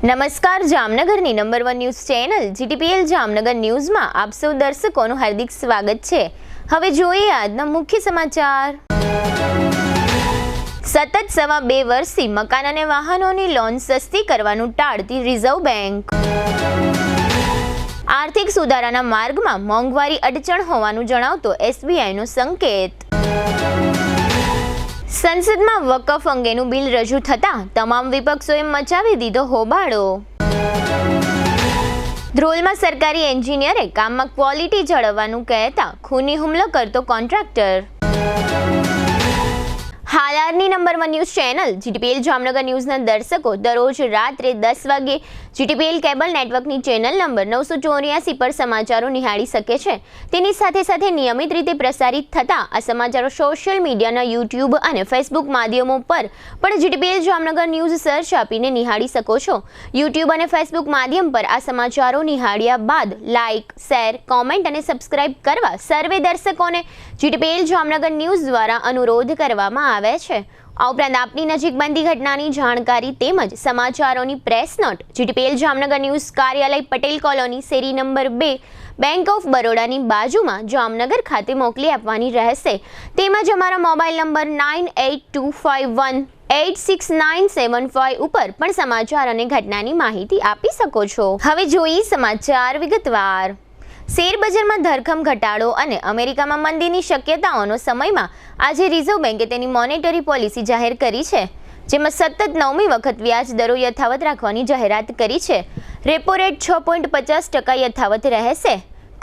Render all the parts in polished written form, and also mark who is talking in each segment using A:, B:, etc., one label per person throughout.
A: નમસ્કાર, જામનગરની number 1 news channel GTPL Jamnagar ન્યૂઝમાં આપ સૌ દર્શકોનું હાર્દિક સ્વાગત છે। હવે જોઈએ આજના મુખ્ય સમાચાર। સતત સવા 2 વર્ષથી મકાન અને વાહનોની લોન સસ્તી કરવાનું ટાળતી રિઝર્વ બેંક। આર્થિક સુધારાના માર્ગમાં મોંઘવારી અડચણ હોવાનું જણાવતો SBIનો સંકેત। સંસદમાં વકફ અંગેનું બિલ રજૂ થતાં તમામ વિપક્ષોએ મચાવી દીધો હોબાળો। ધ્રોલમાં સરકારી એન્જિનિયરે કામમાં ક્વોલિટી જાળવવાનું કહેતા ખૂની હુમલો કરતો કોન્ટ્રાક્ટર। હાલારની number 1 news channel GTPL Jamnagar ન્યૂઝના દર્શકો દરરોજ રાત્રે 10 વાગે GTPL કેબલ નેટવર્કની ચેનલ નંબર 984 પર સમાચારો નિહાળી શકે છે। તેની સાથે સાથે નિયમિત રીતે પ્રસારિત થતા આ સમાચારો સોશિયલ મીડિયાના YouTube અને Facebook માધ્યમો પર પણ GTPL જામનગર ન્યૂઝ સર્ચ આપીને નિહાળી શકો છો। YouTube અને Facebook માધ્યમ પર આ સમાચારો નિહાળ્યા બાદ લાઇક, શેર, કોમેન્ટ અને સબસ્ક્રાઇબ કરવા સર્વે દર્શકોને GTPL જામનગર ન્યૂઝ દ્વારા અનુરોધ કરવામાં આવે છે। આ ઉપરાંત આપની નજીક બનતી ઘટનાની જાણકારી તેમજ સમાચારોની press note GTPL Jamnagar news કાર્યાલય પટેલ કોલોની શેરી નંબર 2 બેંક ઓફ બરોડાની બાજુમાં જામનગર ખાતે મોકલી આપવાની રહેશે। તેમજ અમારા મોબાઈલ નંબર 9825186975 ઉપર પણ સમાચાર અને ઘટનાની માહિતી આપી શકો છો। હવે જોઈએ સમાચાર વિગતવાર। શેરબજારમાં ધરખમ ઘટાડો અને અમેરિકામાં મંદીની શક્યતાઓનો સમયમાં આજે રિઝર્વ બેંકે તેની મોનેટરી પોલિસી જાહેર કરી છે, જેમાં સતત 9મી વખત વ્યાજ દરો યથાવત રાખવાની જાહેરાત કરી છે। રેપો રેટ 6.50% યથાવત રહેશે।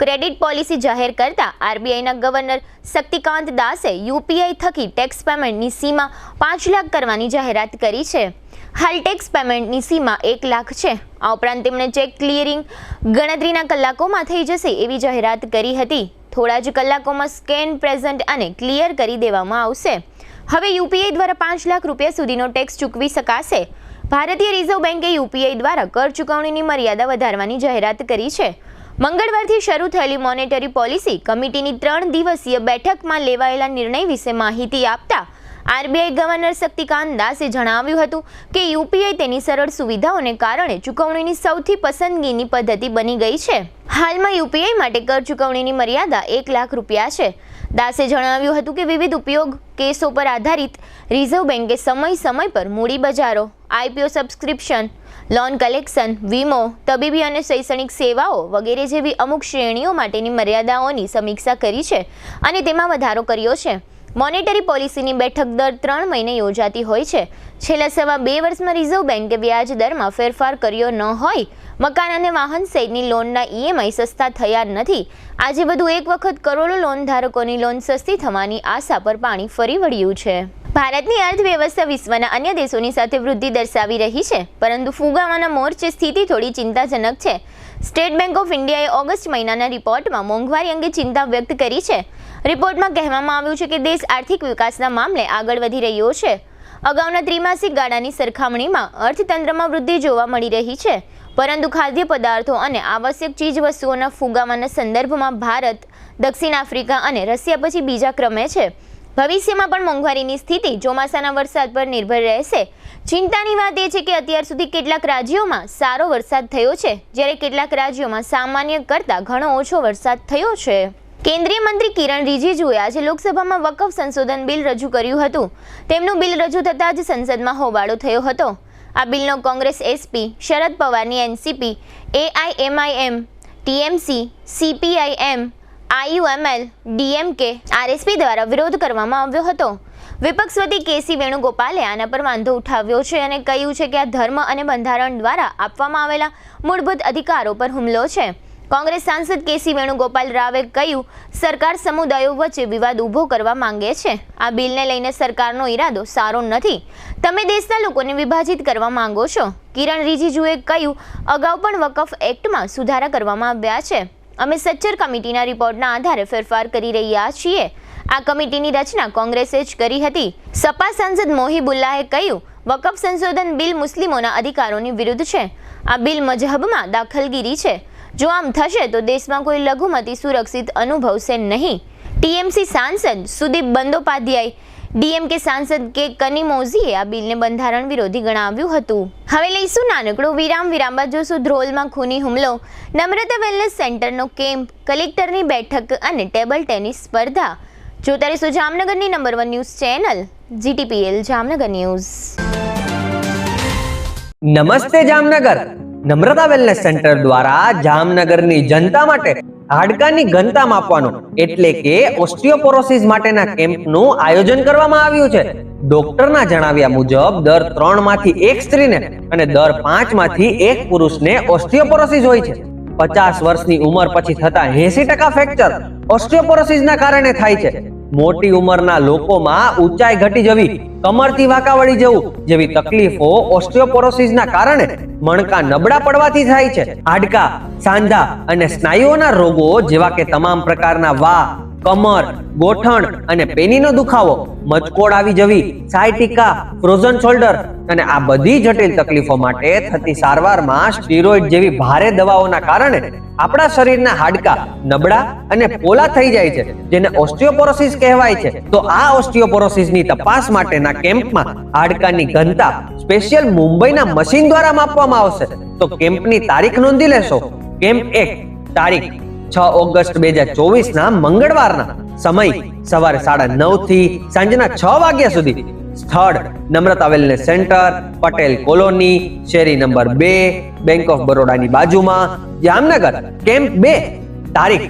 A: ક્રેડિટ પોલિસી જાહેર કરતા RBIના ગવર્નર શક્તિકાંત દાસે UPI થકી ટેક્સ પેમેન્ટની સીમા 5 લાખ કરવાની જાહેરાત કરી છે। હાલ ટેક્સ પેમેન્ટની સીમા 1 લાખ છે। આ ઉપરાંત તેમણે ચેક ક્લિયરિંગ ગણતરીના કલાકોમાં થઈ જશે એવી જાહેરાત કરી હતી। થોડા જ કલાકોમાં સ્કેન, પ્રેઝન્ટ અને ક્લિયર કરી દેવામાં આવશે। હવે UPI દ્વારા 5 લાખ રૂપિયા સુધીનો ટેક્સ ચૂકવી શકાશે। ભારતીય રિઝર્વ બેંકે UPI દ્વારા કર ચૂકવણીની મર્યાદા વધારવાની જાહેરાત કરી છે। મંગળવારથી શરૂ થયેલી મોનેટરી પોલિસી કમિટીની 3 દિવસીય બેઠકમાં લેવાયેલા નિર્ણય વિશે માહિતી આપતા RBI ગવર્નર શક્તિકાંત દાસે જણાવ્યું હતું કે UPI તેની સરળ સુવિધાઓને કારણે ચૂકવણીની સૌથી પસંદગીની પદ્ધતિ બની ગઈ છે। હાલમાં UPI માટે કર ચૂકવણીની મર્યાદા 1 લાખ રૂપિયા છે। દાસે જણાવ્યું હતું કે વિવિધ ઉપયોગ કેસો પર આધારિત રિઝર્વ બેંકે સમય પર મૂડી બજારો, IPO સબસ્ક્રિપ્શન, લોન કલેક્શન, વીમો, તબીબી અને શૈક્ષણિક સેવાઓ વગેરે જેવી અમુક શ્રેણીઓ માટેની મર્યાદાઓની સમીક્ષા કરી છે અને તેમાં વધારો કર્યો છે। મોનેટરી પોલિસીની બેઠક દર 3 મહિને યોજાતી હોય છે। છેલ્લા સવા 2 વર્ષમાં રિઝર્વ બેંકે વ્યાજ દરમાં ફેરફાર કર્યો ન હોય, મકાન અને વાહન સહિતની લોનના EMI સસ્તા થયા નથી। આજે વધુ એક વખત કરોડો લોન ધારકોની લોન સસ્તી થવાની આશા પર પાણી ફરી વળ્યું છે। ભારતની અર્થવ્યવસ્થા વિશ્વના અન્ય દેશોની સાથે વૃદ્ધિ દર્શાવી રહી છે, પરંતુ ફુગાવાના મોરચે સ્થિતિ થોડી ચિંતાજનક છે। સ્ટેટ બેંક ઓફ ઇન્ડિયાએ ઓગસ્ટ મહિનાના રિપોર્ટમાં મોંઘવારી અંગે ચિંતા વ્યક્ત કરી છે। રિપોર્ટમાં કહેવામાં આવ્યું છે કે દેશ આર્થિક વિકાસના મામલે આગળ વધી રહ્યો છે। અગાઉના ત્રિમાસિક ગાળાની સરખામણીમાં અર્થતંત્રમાં વૃદ્ધિ જોવા મળી રહી છે, પરંતુ ખાદ્ય પદાર્થો અને આવશ્યક ચીજવસ્તુઓના ફુગાવાના સંદર્ભમાં ભારત, દક્ષિણ આફ્રિકા અને રશિયા પછી બીજા ક્રમે છે। ભવિષ્યમાં પણ મોંઘવારીની સ્થિતિ ચોમાસાના વરસાદ પર નિર્ભર રહેશે। ચિંતાની વાત એ છે કે અત્યાર સુધી કેટલાક રાજ્યોમાં સારો વરસાદ થયો છે, જ્યારે કેટલાક રાજ્યોમાં સામાન્ય કરતાં ઘણો ઓછો વરસાદ થયો છે। કેન્દ્રીય મંત્રી કિરણ રિજિજુએ આજે લોકસભામાં વકફ સંશોધન બિલ રજૂ કર્યું હતું। તેમનું બિલ રજૂ થતાં જ સંસદમાં હોબાળો થયો હતો। આ બિલનો કોંગ્રેસ SP, શરદ પવારની NCP, AIMIM, TMC, CPIM, IUML, DMK, RSP દ્વારા વિરોધ કરવામાં આવ્યો હતો। વિપક્ષ વતી KC વેણુગોપાલે આના પર વાંધો ઉઠાવ્યો છે અને કહ્યું છે કે આ ધર્મ અને બંધારણ દ્વારા આપવામાં આવેલા મૂળભૂત અધિકારો પર હુમલો છે। કોંગ્રેસ સાંસદ KC વેણુગોપાલ રાવે કહ્યું, સરકાર સમુદાયો વચ્ચે વિવાદ ઊભો કરવા માંગે છે। આ બિલને લઈને સરકારનો ઈરાદો સારો નથી। તમે દેશના લોકોને વિભાજિત કરવા માંગો છો। કિરણ રિજિજુએ કહ્યું, અગાઉ પણ વકફ એક્ટમાં સુધારા કરવામાં આવ્યા છે। અમે સચ્ચર કમિટીના રિપોર્ટના આધારે ફેરફાર કરી રહ્યા છીએ। આ કમિટીની રચના કોંગ્રેસે જ કરી હતી। સપા સાંસદ મોહિબુલ્લાહે કહ્યું, વકફ સંશોધન બિલ મુસ્લિમોના અધિકારોની વિરુદ્ધ છે। આ બિલ મજહબમાં દાખલગીરી છે। જો આમ થશે તો દેશમાં કોઈ લઘુમતી સુરક્ષિત અનુભવશે નહીં। TMC સાંસદ સુદીપ બંદોપાધ્યાય ડીએમકે સાંસદ કે કનિમોઝીએ આ બિલને બંધારણ વિરોધી ગણાવ્યું હતું. હવે લઈશું નાનકડો વિરામ બાદ જોશું ધ્રોલમાં ખૂની હુમલો, નમ્રતા વેલનેસ સેન્ટરનો કેમ્પ, કલેક્ટરની બેઠક અને ટેબલ ટેનિસ સ્પર્ધા. જોતા રહીશું જામનગરની number 1 news channel GTPL Jamnagar news.
B: નમસ્તે જામનગર. નમ્રતા વેલનેસ સેન્ટર દ્વારા જામનગરની જનતા માટે હાડકાની ઘનતા માપવાનો એટલે કે ઓસ્ટિયોપોરોસિસ માટેના કેમ્પનું આયોજન કરવામાં આવ્યું છે. ડોક્ટરના જણાવ્યા મુજબ દર 3 માંથી 1 સ્ત્રીને અને દર 5 માંથી 1 પુરુષને ઓસ્ટિયોપોરોસિસ હોય છે. 50 વર્ષની ઉંમર પછી થતા 80% ફ્રેક્ચર ઓસ્ટિયોપોરોસિસના કારણે થાય છે. મોટી ઉંમરના લોકોમાં ઊંચાઈ ઘટી જવી, કમરથી વાંકા વળી જવું જેવી તકલીફો ઓસ્ટિયોપોરોસિસના કારણે મણકા નબળા પડવાથી થાય છે. હાડકા, સાંધા અને સ્નાયુઓના રોગો જેવા કે તમામ પ્રકારના વા, કમર, ગોઠણ અને પેનીનો દુખાવો, મચકોડ આવી જવી, સાયટિકા, ફ્રોઝન શોલ્ડર અને આ બધી જટિલ તકલીફો માટે થતી સારવારમાં સ્ટીરોઇડ જેવી ભારે દવાઓના કારણે આપણા શરીરના હાડકા નબળા અને પોલા થઈ જાય છે, જેને ઓસ્ટિયોપોરોસિસ કહેવાય છે. તો આ ઓસ્ટિયોપોરોસિસની તપાસ માટેના કેમ્પમાં હાડકાની ઘનતા સ્પેશિયલ મુંબઈના મશીન દ્વારા માપવામાં આવશે. તો કેમ્પની તારીખ નોંધી લેશો. કેમ્પ 1 તારીખ 6 ઓગસ્ટ 2024 ના મંગળવારના, સમય સવારે 9:30 થી સાંજના 6 વાગ્યા સુધી. સ્થળ Namrata wellness centre, Patel colony, શેરી નંબર 2, બેંક ઓફ બરોડાની બાજુમાં, જામનગર. કેમ્પ 2 તારીખ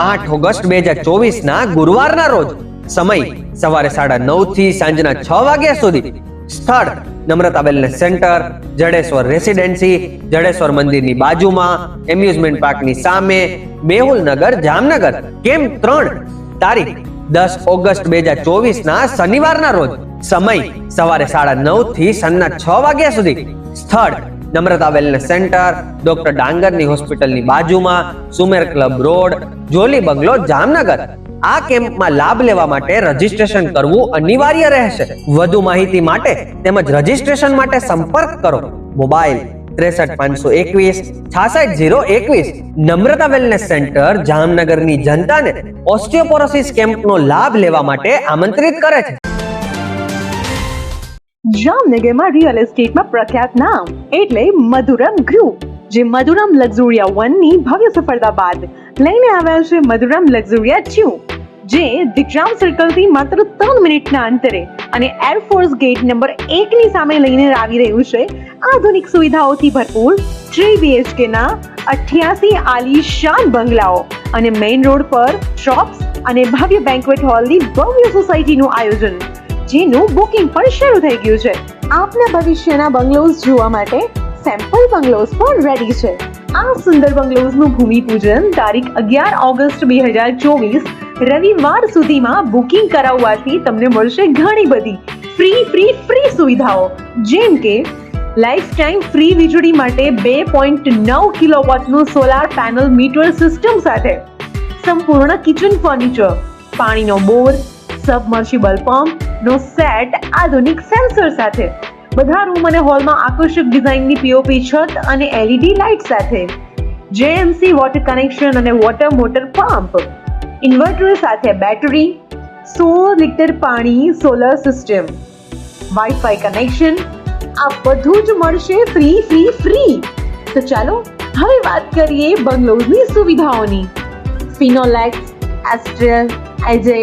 B: 8 ઓગસ્ટ 2024 ના ગુરુવારના રોજ, સમય સવારે 9:30 થી સાંજના 6 વાગ્યા સુધી. સ્થળ Namrata wellness centre, Jadeshwar residency, Jadeshwar મંદિરની બાજુમાં, એમ્યુઝમેન્ટ પાર્કની સામે, મેહુલનગર, જામનગર. કેમ્પ 3 તારીખ 10 ઓગસ્ટ 2024 ના શનિવારના રોજ, સમય સવારે 9:30 થી સાંજના 6 વાગ્યા સુધી. સ્થળ નમ્રતા વેલનેસ સેન્ટર, ડોક્ટર ડાંગરની હોસ્પિટલની બાજુમાં, સુમેર ક્લબ રોડ, જોલી બંગલો, જામનગર. આ કેમ્પમાં લાભ લેવા માટે રજીસ્ટ્રેશન કરવું અનિવાર્ય રહેશે. વધુ માહિતી માટે તેમજ રજીસ્ટ્રેશન માટે સંપર્ક કરો. મોબાઈલ 63 521 66 021. નમ્રતા વેલનેસ સેન્ટર જામનગરની જનતાને ઓસ્ટિયોપોરોસિસ કેમ્પનો લાભ લેવા માટે આમંત્રિત કરે છે.
C: જામનગરમાં રિયલ એસ્ટેટમાં પ્રખ્યાત નામ એટલે મધુરમ ગ્રુપ, જે મધુરમ લક્ઝુરિયા 1 ની ભવ્ય સફળતા બાદ લઈને આવ્યા છે મધુરમ લક્ઝુરિયા 2, જે વિક્રામ સર્કલ થી માત્ર 3 મિનિટના અંતરે અને એરફોર્સ ગેટ નંબર 1 ની સામે લઈને આવી રહ્યું છે આધુનિક સુવિધાઓથી ભરપૂર 3 BHK ના 88 આલીશાન બંગલાઓ અને મેઇન રોડ પર શોપ્સ અને ભવ્ય બેન્ક્વેટ હોલની ભવ્ય સોસાયટીનું આયોજન, જેનું બુકિંગ પણ શરૂ થઈ ગયું છે. આપના ભવિષ્યના બંગલોઝ જોવા માટે સેમ્પલ બંગલોઝ પણ રેડી છે. આ સુંદર બંગલોઝનું ભૂમિપૂજન તારીખ 11 ઓગસ્ટ 2024 રવિવાર સુધીમાં બુકિંગ કરાવવાથી તમને મળશે ઘણી બધી ફ્રી સુવિધાઓ, જેમ કે લાઈફ ટાઈમ ફ્રી વીજળી માટે 2.9 કિલોવોટનું સોલાર પેનલ મીટર સિસ્ટમ સાથે સંપૂર્ણ કિચન ફર્નિચર, પાણીનો બોર, સબમર્સિબલ પંપનો સેટ આધુનિક સેન્સર સાથે, બધા રૂમ અને હોલમાં આકર્ષક ડિઝાઇનની POP છત અને LED લાઇટ સાથે, JMC વોટર કનેક્શન અને વોટર મોટર પંપ, ઇન્વર્ટર સાથે બેટરી, 16 લિટર પાણી સોલર સિસ્ટમ, વાઈફાઈ કનેક્શન, આ બધું જ મળશે ફ્રી. તો ચાલો હવે વાત કરીએ બંગલોઝની સુવિધાઓની. Finolex, Astral, AJ,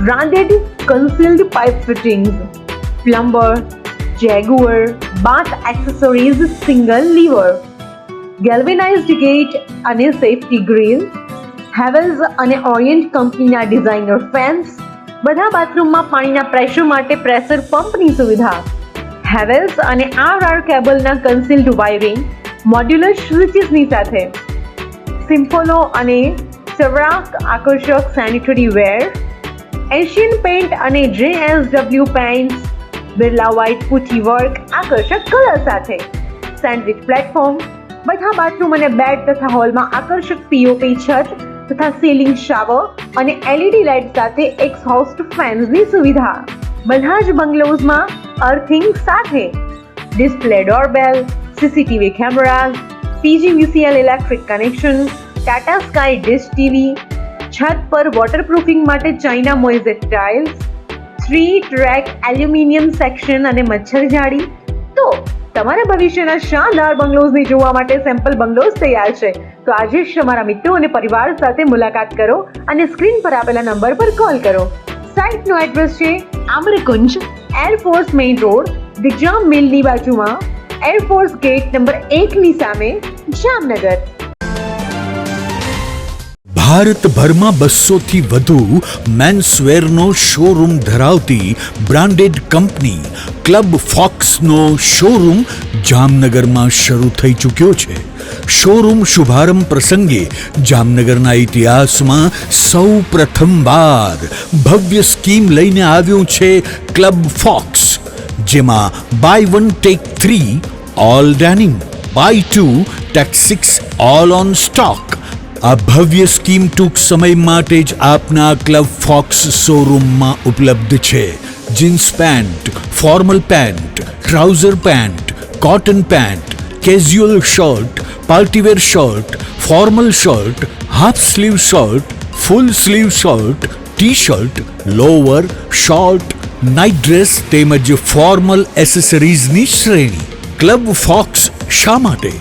C: branded concealed pipe fittings, plumber, Jaguar, bath accessories, single lever, galvanized gate અને safety grill, Havells અને Orient કંપનીના ડિઝાઇનર ફેન્સ, બધા બાથરૂમમાં પાણીના પ્રેશર માટે પ્રેશર પંપની સુવિધા, Havells અને RR કેબલના કન્સીલ્ડ વાયરિંગ, મોડ્યુલર સ્વિચીસની સાથે, સિમ્ફોલો અને સવરાક આકર્ષક સેનિટરી વેર, એશિયન પેન્ટ અને JSW paints, Birla white putty work આકર્ષક કલર સાથે, સેન્ડવિચ પ્લેટફોર્મ, બધા બાથરૂમ અને બેડ તથા હોલમાં આકર્ષક POP છત તથા સીલિંગ શાવર અને LED લાઇટ સાથે એક્ઝોસ્ટ ફેન્સની સુવિધા. બધા જ બંગલોઝમાં અર્થિંગ સાથે display doorbell, CCTV cameras, PGVCL electric connection, Tata sky dish TV, છત પર વોટરપ્રૂફિંગ માટે china mosaic tiles, tri track, aluminium section અને મચ્છર જાળી? તો તમારા ભવિષ્યના શાનદાર બંગલોઝને જોવા માટે સેમ્પલ બંગલોઝ તૈયાર છે. તો આજે જ તમારા મિત્રો અને પરિવાર સાથે મુલાકાત કરો અને સ્ક્રીન પર આપેલા નંબર પર કોલ કરો. સાઇટનો એડ્રેસ છે આમ્રકુંજ, એરફોર્સ મેઇન રોડ, દિગ્જામ મિલની બાજુમાં, એરફોર્સ ગેટ નંબર 1 ની સામે, જામનગર.
D: ભારતભરમાં 200થી વધુ મેન્સવેરનો શોરૂમ ધરાવતી બ્રાન્ડેડ કંપની ક્લબ ફોક્સનો શોરૂમ જામનગરમાં શરૂ થઈ ચૂક્યો છે. શોરૂમ શુભારંભ પ્રસંગે જામનગરના ઇતિહાસમાં સૌ પ્રથમવાર ભવ્ય સ્કીમ લઈને આવ્યું છે ક્લબ ફોક્સ, જેમાં buy 1 take 3 all denim, buy 2 take 6 all on stock. આ ભવ્ય સ્કીમ ટૂંક સમય માટે જ આપના ક્લબ ફોક્સ શોરૂમમાં ઉપલબ્ધ છે. Jeans pant, formal pant, trouser pant, cotton pant, casual shirt, party wear shirt, formal shirt, half sleeve shirt, full sleeve shirt, T shirt, lower, short, night dress તેમજ ફોર્મલ એસેસરીઝની શ્રેણી. ક્લબ ફોક્સ શા માટે?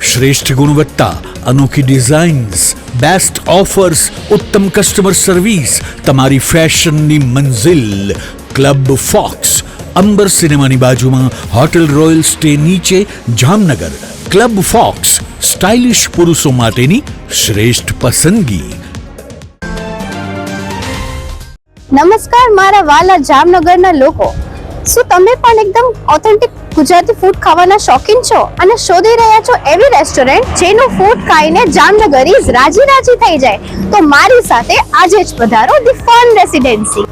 D: શ્રેષ્ઠ ગુણવત્તા, અનોખી ડિઝાઇન્સ, બેસ્ટ ઓફર્સ, ઉત્તમ customer service, તમારી ફેશનની મંઝિલ ક્લબ ફોક્સ, અંબર સિનેમાની બાજુમાં, હોટેલ રોયલ સ્ટે નીચે, જામનગર. ક્લબ ફોક્સ, સ્ટાઇલિશ પુરુષો માટેની શ્રેષ્ઠ પસંદગી.
E: નમસ્કાર મારા વાલા જામનગરના લોકો, શું તમે પણ એકદમ ઓથેન્ટિક ગુજરાતી ફૂડ ખાવાના શોખીન છો અને શોધી રહ્યા છો એવી રેસ્ટોરન્ટ જેનું ફૂડ ખાઈને જામનગરીઝ રાજી થઈ જાય? તો મારી સાથે આજે જ પધારો ધી ફન રેસિડેન્સી.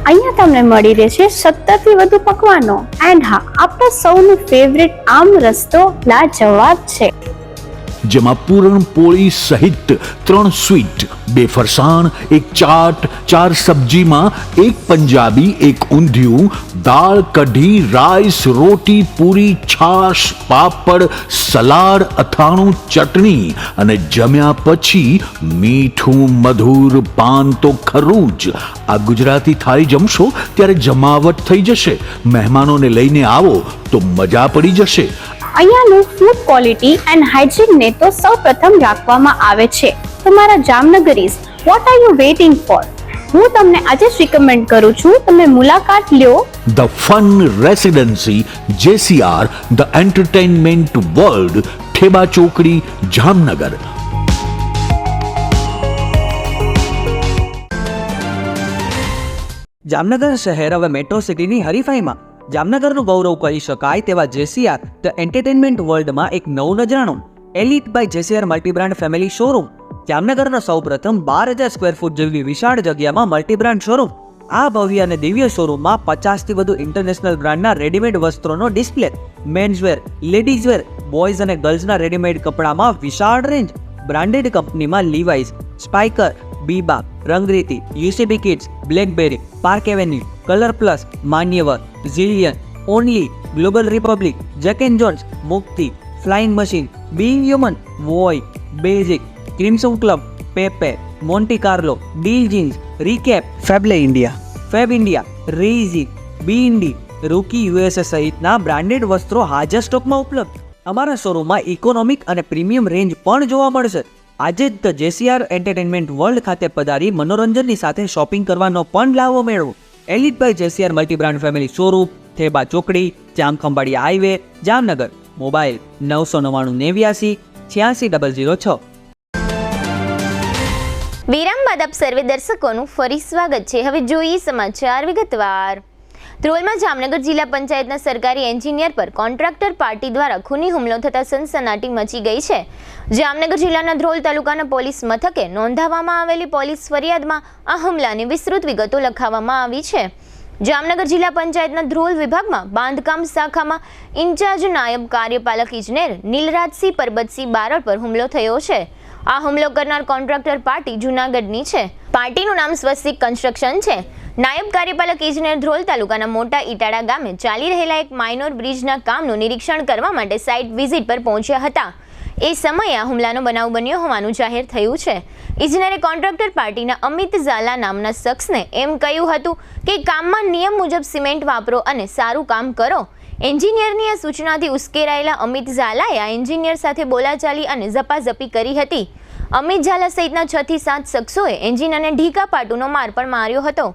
E: અહીંયા તમને મળી રહેશે 70 થી વધુ પકવાનો એન્ડ હા, આપણા સૌનું ફેવરિટ આમ રસ્તો લાજવાબ છે,
D: જેમાં પૂરણપોળી સહિત 3 સ્વીટ, 2 ફરસાણ, 1 ચાટ, 4 સબ્જીમાં 1 પંજાબી, 1 ઊંધિયું, દાળ, કઢી, રાઈસ, રોટી, પૂરી, છાશ, પાપડ, સલાડ, અથાણું, ચટણી અને જમ્યા પછી મીઠું મધુર પાન તો ખરું જ. આ ગુજરાતી થાળી જમશો ત્યારે જમાવટ થઈ જશે. મહેમાનોને લઈને આવો તો મજા પડી જશે.
E: અહીંયાનું ફૂડ ક્વોલિટી એન્ડ હાઇજીન ને તો સૌપ્રથમ રાખવામાં આવે છે. તમારા Jamnagaris, what are you waiting for? હું તમને આજે જ રિકમેન્ડ કરું છું, તમે મુલાકાત લ્યો
D: the fun residency, JCR, the entertainment world, Theba ચોકડી, જામનગર.
B: જામનગર શહેર હવે મેટ્રો સિટીની હરીફાઈમાં જામનગરનું ગૌરવ કરી શકાય તેવા JCR ધ એન્ટરટેનમેન્ટ વર્લ્ડમાં એક નવું નજરાણું Elite by JCR multibrand family showroom. જામનગરના સૌપ્રથમ 12,000 સ્ક્વેર ફૂટ જેવી વિશાળ જગ્યામાં મલ્ટીબ્રાન્ડ શોરૂમ. આ ભવ્ય અને દિવ્ય શોરૂમમાં 50 થી વધુ ઇન્ટરનેશનલ બ્રાન્ડના રેડીમેડ વસ્ત્રોનો ડિસ્પ્લે, મેન્સવેર, લેડીઝવેર, બોયઝ અને ગર્લ્સના રેડીમેડ કપડામાં વિશાળ રેન્જ. બ્રાન્ડેડ કંપનીમાં Levi's, Spykar, Biba, Rangriti, UCB Kids, Blackberry, Park Avenue, Colour Plus, Manyavar, ઝિલિયન, Only, Global Republic, Jack and Jones, Mukti, Flying Machine, Being Human, વોય, Basic, Crimson Club, Pepe, Monte Carlo, Deal Jeans, રીકેપ, Fab India, રેઝી, બીઇન્ડી, Rookie USA સહિતના બ્રાન્ડેડ વસ્ત્રો હાજર સ્ટોકમાં ઉપલબ્ધ. અમારા શોરૂમમાં ઇકોનોમિક અને પ્રીમિયમ રેન્જ પણ જોવા મળશે. આજે જ ધ JCR એન્ટરટેનમેન્ટ વર્લ્ડ ખાતે પધારી મનોરંજનની સાથે શોપિંગ કરવાનો પણ લાવો મેળવો. Elite by JCR multibrand family showroom, Theba ચોકડી, જામખંભાળિયા હાઈવે, જામનગર. મોબાઈલ 999 89 86 006.
A: વિરામ બાદ આપ સર્વે દર્શકોનું ફરી સ્વાગત છે. હવે જોઈએ સમાચાર વિગતવાર. ધ્રોલમાં જામનગર જિલ્લા પંચાયતના સરકારી એન્જિનિયર પર કોન્ટ્રાક્ટર પાર્ટી દ્વારા ખૂની હુમલો થતા સનસનાટી મચી ગઈ છે. જામનગર જિલ્લાના ધ્રોલ તાલુકાના પોલીસ મથકે નોંધાવવામાં આવેલી પોલીસ ફરિયાદમાં આ હુમલાની વિસ્તૃત વિગતો લખાવવામાં આવી છે. જામનગર જિલ્લા પંચાયતના ધ્રોલ વિભાગમાં બાંધકામ શાખામાં ઇન્ચાર્જ નાયબ કાર્યપાલક ઇજનેર નીલરાજસિંહ પરબતસિંહ બારડ પર હુમલો થયો છે. આ હુમલો કરનાર કોન્ટ્રાક્ટર પાર્ટી જૂનાગઢની છે. પાર્ટીનું નામ સ્વસ્તિક કન્સ્ટ્રક્શન છે. નાયબ કાર્યપાલક ઇજનેર ધ્રોલ તાલુકાના મોટા ઇટાળા ગામે ચાલી રહેલા એક માઇનોર બ્રિજના કામનું નિરીક્ષણ કરવા માટે સાઇટ વિઝિટ પર પહોંચ્યા હતા. એ સમયે આ હુમલાનો બનાવ બન્યો હોવાનું જાહેર થયું છે. ઇજનેરે કોન્ટ્રાક્ટર પાર્ટીના અમિત ઝાલા નામના શખ્સને એમ કહ્યું હતું કે કામમાં નિયમ મુજબ સિમેન્ટ વાપરો અને સારું કામ કરો. એન્જિનિયરની આ સૂચનાથી ઉશ્કેરાયેલા અમિત ઝાલાએ આ એન્જિનિયર સાથે બોલાચાલી અને ઝપાઝપી કરી હતી. અમિત ઝાલા સહિતના 6 થી 7 શખ્સોએ એન્જિનિયરને ઢીકા પાટુનો માર પણ માર્યો હતો.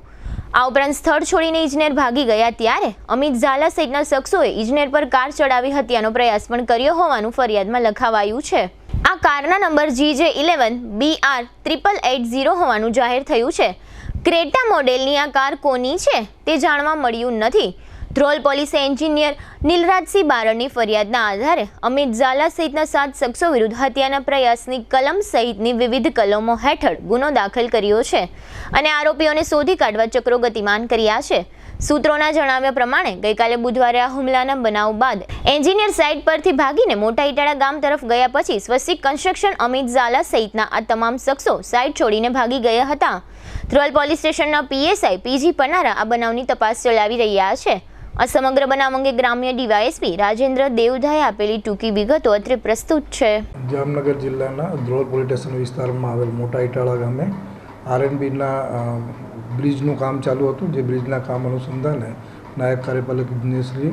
A: આ ઉપરાંત સ્થળ છોડીને ઇજનેર ભાગી ગયા ત્યારે અમિત ઝાલા સહિતના શખ્સોએ ઇજનેર પર કાર ચડાવી હત્યાનો પ્રયાસ પણ કર્યો હોવાનું ફરિયાદમાં લખાવાયું છે. આ કારના નંબર GJ11BR8880 હોવાનું જાહેર થયું છે. ક્રેટા મોડેલની આ કાર કોની છે તે જાણવા મળ્યું નથી. ધ્રોલ પોલીસે એન્જિનિયર નીલરાજસિંહ બારડની ફરિયાદના આધારે અમિત ઝાલા સહિતના 7 શખ્સો વિરુદ્ધ હત્યાના પ્રયાસની કલમ સહિતની વિવિધ કલમો હેઠળ ગુનો દાખલ કર્યો છે અને આરોપીઓને શોધી કાઢવા ચક્રો ગતિમાન કર્યા છે. સૂત્રોના જણાવ્યા પ્રમાણે ગઈકાલે બુધવારે આ હુમલાના બનાવ બાદ એન્જિનિયર સાઇટ પરથી ભાગીને મોટા ઇટાળા ગામ તરફ ગયા પછી સ્વસ્તિક કન્સ્ટ્રક્શન અમિત ઝાલા સહિતના આ તમામ શખ્સો સાઇટ છોડીને ભાગી ગયા હતા. ધ્રોલ પોલીસ સ્ટેશનના PSI PG પનારા આ બનાવની તપાસ ચલાવી રહ્યા છે. આ સમગ્ર બનાવ અંગે ગ્રામ્ય ડીવાયએસપી રાજેન્દ્ર દેવધાએ આપેલી ટૂંકી વિગતો અત્રે પ્રસ્તુત છે.
F: જામનગર જિલ્લાના ધ્રોલ પોલીસ સ્ટેશન વિસ્તારમાં આવેલ મોટા ઇટાળા ગામે R&Bના બ્રિજનું કામ ચાલુ હતું. જે બ્રિજના કામ અનુસંધાને નાયબ કાર્યપાલક ઇજનેર શ્રી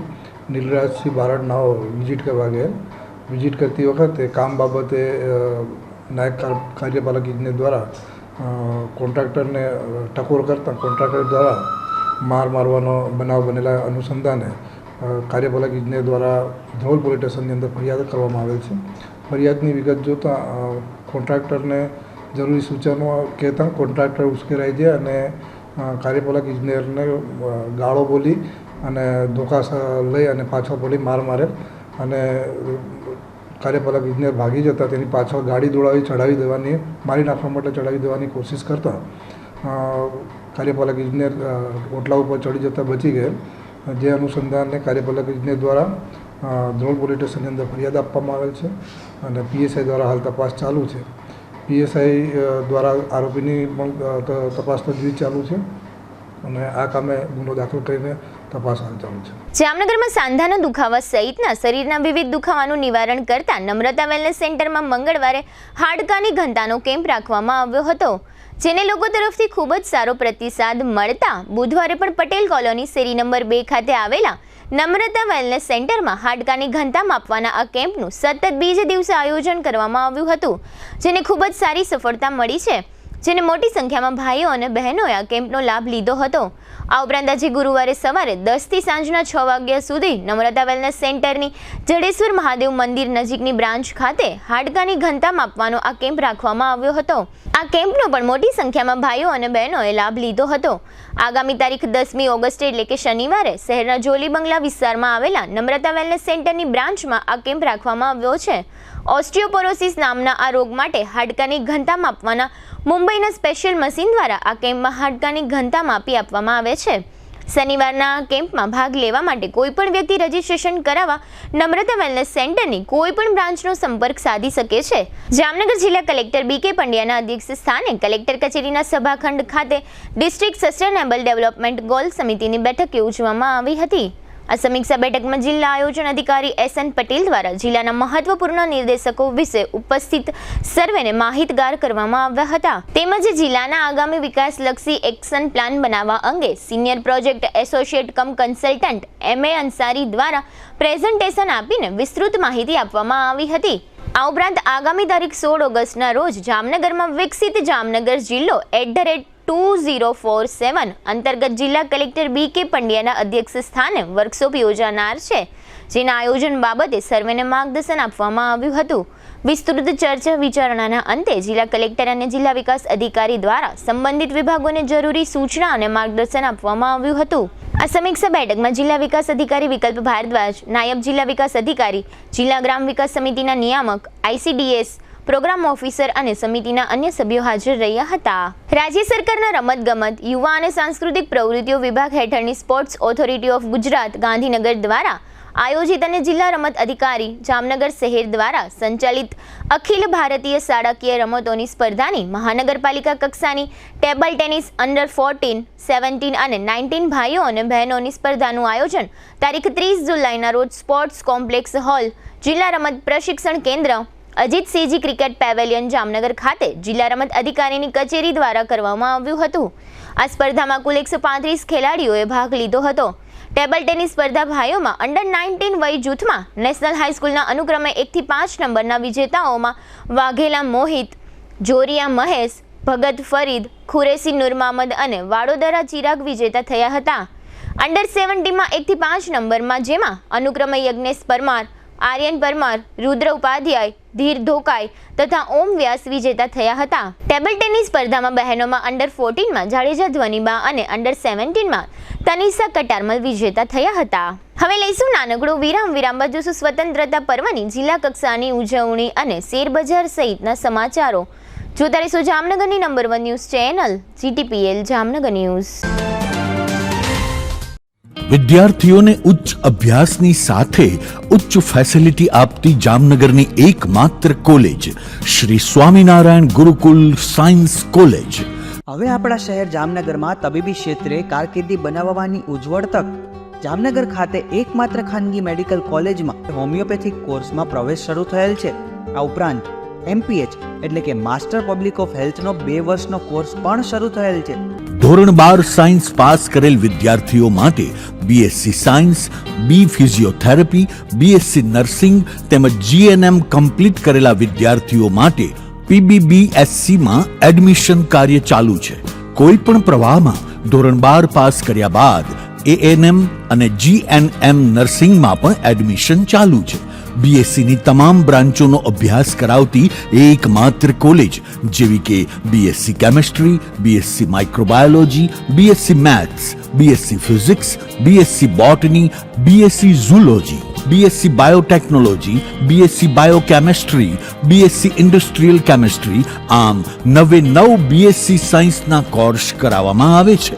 F: નીલરાજસિંહ બારડ નાઓ વિઝિટ કરવા ગયેલ. વિઝિટ કરતી વખતે કામ બાબતે નાયબ કાર્યપાલક ઇજનેર દ્વારા કોન્ટ્રાક્ટરને ટકોર કરતાં કોન્ટ્રાક્ટર દ્વારા મારવાનો બનાવ બનેલા અનુસંધાને કાર્યપાલક ઇજનેર દ્વારા ધ્રોલ પોલીસ સ્ટેશનની અંદર ફરિયાદ કરવામાં આવેલ છે. ફરિયાદની વિગત જોતાં કોન્ટ્રાક્ટરને જરૂરી સૂચનો કહેતા કોન્ટ્રાક્ટર ઉશ્કેરાઈ જાય અને કાર્યપાલક ઇજનેરને ગાળો બોલી અને ધોકા લઈ અને પાછળ પડી માર મારેલ અને કાર્યપાલક ઇજનેર ભાગી જતા તેની પાછળ ગાડી દોડાવી ચડાવી દેવાની મારી નાખવા માટે ચડાવી દેવાની કોશિશ કરતા કાર્યપાલક ઇજનેર ઓટલા ઉપર ચડી જતાં બચી ગયેલ. જે અનુસંધાને કાર્યપાલક ઇજનેર દ્વારા ધ્રોલ પોલીસ સ્ટેશનની અંદર ફરિયાદ આપવામાં આવેલ છે અને PSI દ્વારા હાલ તપાસ ચાલુ છે. PSI દ્વારા આરોપીની પણ તપાસ તજવીજ ચાલુ છે અને આ કામે ગુનો દાખલ કરીને તપાસ હાલ ચાલુ છે.
A: જામનગરમાં સાંધાના દુખાવા સહિતના શરીરના વિવિધ દુખાવાનું નિવારણ કરતા નમ્રતા વેલનેસ સેન્ટરમાં મંગળવારે હાડકાની ઘનતાનો કેમ્પ રાખવામાં આવ્યો હતો, જેને લોકો તરફથી ખૂબ જ સારો પ્રતિસાદ મળતા બુધવારે પણ પટેલ કોલોની શેરી નંબર 2 ખાતે આવેલા નમ્રતા વેલનેસ સેન્ટરમાં હાડકાની ઘનતા માપવાના આ કેમ્પનું સતત બીજે દિવસે આયોજન કરવામાં આવ્યું હતું, જેને ખૂબ જ સારી સફળતા મળી છે, જેને મોટી સંખ્યામાં ભાઈઓ અને બહેનોએ આ કેમ્પનો લાભ લીધો હતો. આ ઉપરાંત આજે ગુરુવારે સવારે 10 થી સાંજના 6 વાગ્યા સુધી નમ્રતા વેલનેસ સેન્ટરની જડેશ્વર મહાદેવ મંદિર નજીકની બ્રાન્ચ ખાતે હાડકાની ઘનતા માપવાનો આ કેમ્પ રાખવામાં આવ્યો હતો. આ કેમ્પનો પણ મોટી સંખ્યામાં ભાઈઓ અને બહેનોએ લાભ લીધો હતો. આગામી તારીખ 10મી ઓગસ્ટ એટલે કે શનિવારે શહેરના જોલી બંગલા વિસ્તારમાં આવેલા નમ્રતા વેલનેસ સેન્ટરની બ્રાન્ચમાં આ કેમ્પ રાખવામાં આવ્યો છે. ઓસ્ટિયોપોરોસિસ નામના આ રોગ માટે હાડકાની ઘનતા માપવાના મુંબઈના સ્પેશિયલ મશીન દ્વારા આ કેમ્પમાં હાડકાની ઘનતા માપી આપવામાં આવે છે. શનિવારના કેમ્પમાં ભાગ લેવા માટે કોઈપણ વ્યક્તિ રજીસ્ટ્રેશન કરાવવા નમ્રતા વેલનેસ સેન્ટરની કોઈપણ બ્રાન્ચનો સંપર્ક સાધી શકે છે. જામનગર જિલ્લા કલેક્ટર BK પંડ્યાના અધ્યક્ષ સ્થાને કલેક્ટર કચેરીના સભાખંડ ખાતે ડિસ્ટ્રિક્ટ સસ્ટેનેબલ ડેવલપમેન્ટ ગોલ સમિતિની બેઠક યોજવામાં આવી હતી. આ સમીક્ષા બેઠકમાં જિલ્લા આયોજન અધિકારી SN પટેલ દ્વારા જિલ્લાના મહત્વપૂર્ણ નિર્દેશકો વિશે ઉપસ્થિત સર્વેને માહિતગાર કરવામાં આવ્યા હતા, તેમજ જિલ્લાના આગામી વિકાસલક્ષી એક્શન પ્લાન બનાવવા અંગે સિનિયર પ્રોજેક્ટ એસોસિએટ કમ કન્સલ્ટન્ટ MA અંસારી દ્વારા પ્રેઝન્ટેશન આપીને વિસ્તૃત માહિતી આપવામાં આવી હતી. આ ઉપરાંત આગામી તારીખ 16 ઓગસ્ટના રોજ જામનગરમાં વિકસિત જામનગર જિલ્લો @2047 અંતર્ગત જિલ્લા કલેક્ટર BK પંડ્યાના અધ્યક્ષ સ્થાને વર્કશોપ યોજાનાર છે, જેના આયોજન બાબતે સર્વેને માર્ગદર્શન આપવામાં આવ્યું હતું. વિસ્તૃત ચર્ચા વિચારણાના અંતે જિલ્લા કલેક્ટર અને જિલ્લા વિકાસ અધિકારી દ્વારા સંબંધિત વિભાગોને જરૂરી સૂચના અને માર્ગદર્શન આપવામાં આવ્યું હતું. આ સમીક્ષા બેઠકમાં જિલ્લા વિકાસ અધિકારી વિકલ્પ ભારદ્વાજ, નાયબ જિલ્લા વિકાસ અધિકારી, જિલ્લા ગ્રામ વિકાસ સમિતિના નિયામક, ICDS પ્રોગ્રામ ઓફિસર અને સમિતિના અન્ય સભ્યો હાજર રહ્યા હતા. રાજ્ય સરકારના રમતગમત, યુવા અને સાંસ્કૃતિક પ્રવૃત્તિઓ વિભાગ હેઠળની sports authority of Gujarat Gandhinagar દ્વારા આયોજિત અને જિલ્લા રમત અધિકારી જામનગર શહેર દ્વારા સંચાલિત અખિલ ભારતીય શાળાકીય રમતોની સ્પર્ધાની મહાનગરપાલિકા કક્ષાની ટેબલ ટેનિસ અંડર 14, 17 અને 19 ભાઈઓ અને બહેનોની સ્પર્ધાનું આયોજન તારીખ 30 જુલાઈના રોજ સ્પોર્ટ્સ કોમ્પ્લેક્સ હોલ, જિલ્લા રમત પ્રશિક્ષણ કેન્દ્ર અજીતસિંહજી ક્રિકેટ પેવેલિયન જામનગર ખાતે જિલ્લા રમત અધિકારીની કચેરી દ્વારા કરવામાં આવ્યું હતું. આ સ્પર્ધામાં કુલ 135 ખેલાડીઓએ ભાગ લીધો હતો. ટેબલ ટેનિસ સ્પર્ધા ભાઈઓમાં અંડર 19 વય જૂથમાં નેશનલ હાઈસ્કૂલના અનુક્રમે 1 થી 5 નંબરના વિજેતાઓમાં વાઘેલા મોહિત, જોરિયા મહેશ, ભગત ફરીદ, ખુરેશી નૂર મહમદ અને વાડોદરા ચિરાગ વિજેતા થયા હતા. અંડર 17માં 1 થી 5 નંબરમાં જેમાં અનુક્રમે યજ્ઞેશ પરમાર, આર્યન પરમાર, રુદ્ર ઉપાધ્યાય, ધીર ધોકાઈ તથા ઓમ વ્યાસ વિજેતા થયા હતા. ટેબલ ટેનિસ સ્પર્ધામાં બહેનોમાં અંડર 14માં જાડેજા ધ્વનિબા અને અંડર 17માં તનિષા કટારમલ વિજેતા થયા હતા. હવે લઈશું નાનકડો વિરામ બાદ જોશું સ્વતંત્રતા પર્વની જિલ્લા કક્ષાની ઉજવણી અને શેરબજાર સહિતના સમાચારો. જોતા રહેશો જામનગરની number 1 news channel GTPL Jamnagar news.
D: વિદ્યાર્થીઓને ઉચ્ચ અભ્યાસની સાથે ઉચ્ચ ફેસિલિટી આપતી જામનગરની એકમાત્ર college Shri Swaminarayan Gurukul science college.
G: હવે આપણા શહેર જામનગરમાં તબીબી ક્ષેત્રે કારકિર્દી બનાવવાની ઉજ્જવળ તક. જામનગર ખાતે એકમાત્ર ખાનગી મેડિકલ કોલેજમાં હોમિયોપેથિક કોર્સમાં પ્રવેશ શરૂ થયેલ છે. આ ઉપરાંત MPH એટલે કે માસ્ટર પબ્લિક ઓફ હેલ્થનો 2 વર્ષનો કોર્સ પણ શરૂ થયેલ છે.
D: ધોરણ 12 સાયન્સ પાસ કરેલ વિદ્યાર્થીઓ માટે BSc સાયન્સ, બી ફિઝિયોથેરાપી, BSc નર્સિંગ તેમજ GNM કમ્પ્લીટ કરેલા વિદ્યાર્થીઓ માટે PBBSc માં એડમિશન કાર્ય ચાલુ છે. કોઈ પણ પ્રવાહમાં ધોરણ 12 પાસ કર્યા બાદ ANM અને GNM નર્સિંગમાં પણ એડમિશન ચાલુ છે. BSc ની તમામ બ્રાન્ચોનો અભ્યાસ કરાવતી એકમાત્ર કોલેજ જેવી કે BSc chemistry, BSc microbiology, BSc maths, BSc physics, BSc બોટની, BSc zoology, BSc biotechnology, BSc બાયોકેમેસ્ટ્રી, BSc industrial chemistry આમ 9 BSc સાયન્સના કોર્સ કરાવવામાં આવે છે.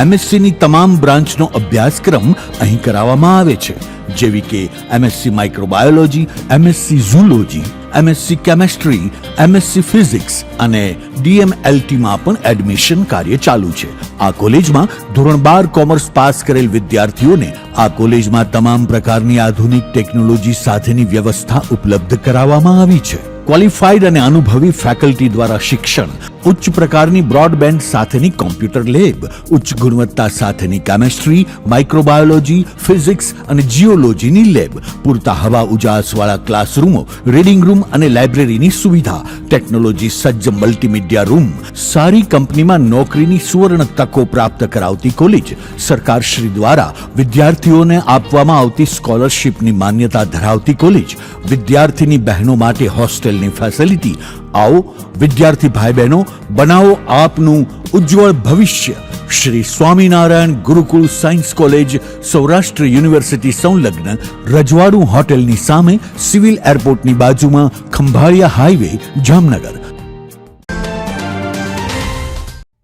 D: MSc ની તમામ બ્રાન્ચનો અભ્યાસક્રમ અહીં કરાવવામાં આવે છે જેવી કે MSc microbiology, MSc zoology, MSc chemistry, MSc physics અને DMLT માં પણ એડમિશન કાર્ય ચાલુ છે. આ કોલેજમાં ધોરણ 12 કોમર્સ પાસ કરેલ વિદ્યાર્થીઓને આ કોલેજમાં તમામ પ્રકારની આધુનિક ટેકનોલોજી સાથેની વ્યવસ્થા ઉપલબ્ધ કરાવવામાં આવી છે. ક્વોલિફાઈડ અને અનુભવી ફેકલ્ટી દ્વારા શિક્ષણ, ઉચ્ચ પ્રકારની બ્રોડબેન્ડ સાથેની કોમ્પ્યુટર લેબ, ઉચ્ચ ગુણવત્તા સાથેની કેમેસ્ટ્રી, માઇક્રોબાયોલોજી, ફિઝિક્સ અને જીઓલોજીની લેબ, પૂરતા હવા ઉજાસવાળા ક્લાસરૂમો, રીડિંગ રૂમ અને લાઇબ્રેરીની સુવિધા, ટેકનોલોજી સજ્જ મલ્ટીમીડિયા રૂમ, સારી કંપનીમાં નોકરીની સુવર્ણ તકો પ્રાપ્ત કરાવતી કોલેજ, સરકારશ્રી દ્વારા વિદ્યાર્થીઓને આપવામાં આવતી સ્કોલરશિપની માન્યતા ધરાવતી કોલેજ, વિદ્યાર્થીની બહેનો માટે હોસ્ટેલની ફેસિલિટી. આવો વિદ્યાર્થી ભાઈ બહેનો, બનાવો આપનું ઉજ્જવળ ભવિષ્ય. Shri Swaminarayan Gurukul science college, Saurashtra university સંલગ્ન, રજવાડું હોટેલની સામે, સિવિલ એરપોર્ટની બાજુમાં, ખંભાળિયા હાઈવે, જામનગર.